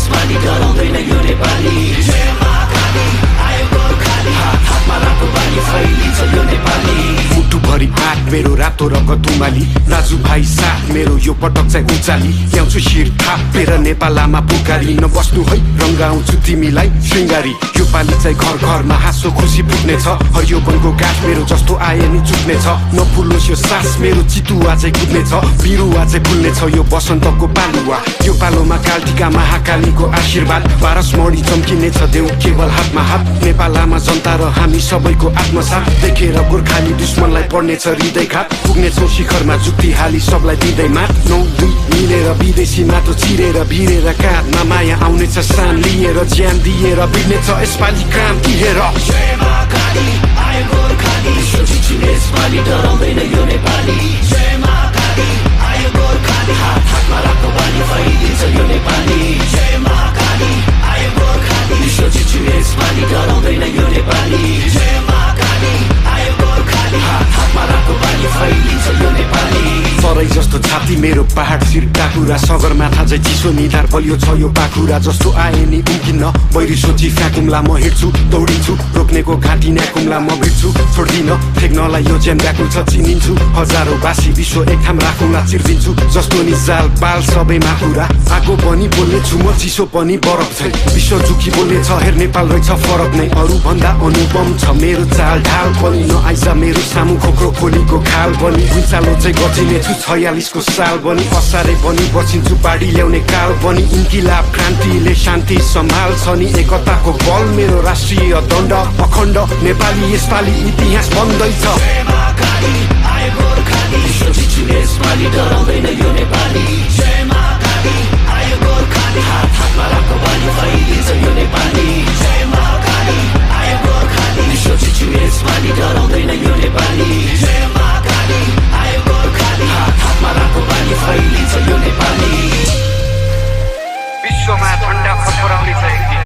यसपालि डराउँदैन यो नेपाली जय महाकाली आयो गोर्खाली हातमा रातो बाली फैलिन्छ यो नेपाली मुटुभरि आँट मेरो रातो रगत उमाली दाजुभाइ साथ मेरो यो पटक चाहिँ उचाली ल्याउँछु शिर थापेर नेपालमा पुकारी नबस्नु है रङ्गाउँछु तिमीलाई श्रृङ्गारी यो पालि चाहिँ घर घरमा हाँसो खुसी पुग्नेछ हरियो वनको गाछ मेरो जस्तो आए नि चुक्नेछ नफुलोस् यो सास मेरो चितुवा चाहिँ कुद्नेछ बिरुवा चाहिँ फुल्नेछ यो बसन्तको पालुवा यो पालोमा कालटिका महाकालीको आशीर्वाद पारस मणि चम्किनेछ देऊ केवल हातमा हात नेपालमा जनता र हामी सबैको आत्मसाथ देखेर गोर्खाली दुश्मनलाई पर्नेछ हृदयघात पुग्नेछौँ शिखरमा जुक्ति हाली सबलाई दिँदै मात 9-2 मिलेर विदेशी माटो चिरेर भिरेर काँधमा माया आउनेछ सान लिएर ज्यान दिएर बिग्नेछ यसपालि क्रान्ति हेर जय महाकाली आयो गोर्खाली सोचिछु यसपालि डराउँदैन यो नेपाली जय महाकाली आयो गोर्खाली हातमा रातो बाली फैलिन्छ यो नेपाली जय महाकाली आयो गोर्खाली सोचिछु यसपालि डराउँदैन यो नेपाली जय महाकाली आयो गोर्खाली हातमा रातो बाली फैलिन्छ यो नेपाली सरै जस्तो छाती मेरो पहाड शिर टाकुरा सगरमाथा चाहिँ चिसो निधार बलियो छ यो पाखुरा जस्तो आए नि उम्किन्न बैरी सोची फ्याकुम्ला म हिँड्छु दौडिन्छु रोक्नेको घाँटी न्याकुम्ला म भिड्छु छोड्दिन फेक्नलाई यो ज्यान व्याकुल छ चिनिन्छु हजारौँ बासी विश्व एक ठाम राखुला चिर्दिन्छु जस्तो नि जाल पाल सबैमा कुरा आगो पनि बोल्ने छु म चिसो पनि बरफ छै विश्व झुकी बोल्ने छ हेर नेपाल रहेछ फरक नै अरू भन्दा अनुपम छ मेरो चाल ढाल पनि नआइज मेरो सामु खोक्रो खोलीको खाल पनि भुइँचालो चाहिँ गचिने छु 46 को साल पनि असारे पनि बचिन्छु पाडी ल्याउने काल पनि इन्किलाब क्रान्तिले शान्ति सम्हाल्छ नि एकताको बल मेरो राष्ट्रिय दण्ड अखण्ड नेपाली यसपालि इतिहास बन्दैछ जय महाकाली आयो गोर्खाली सोचिछु यसपालि डराउँदैन यो नेपाली जय महाकाली आयो गोर्खाली हातमा रातो बाली फैलिन्छ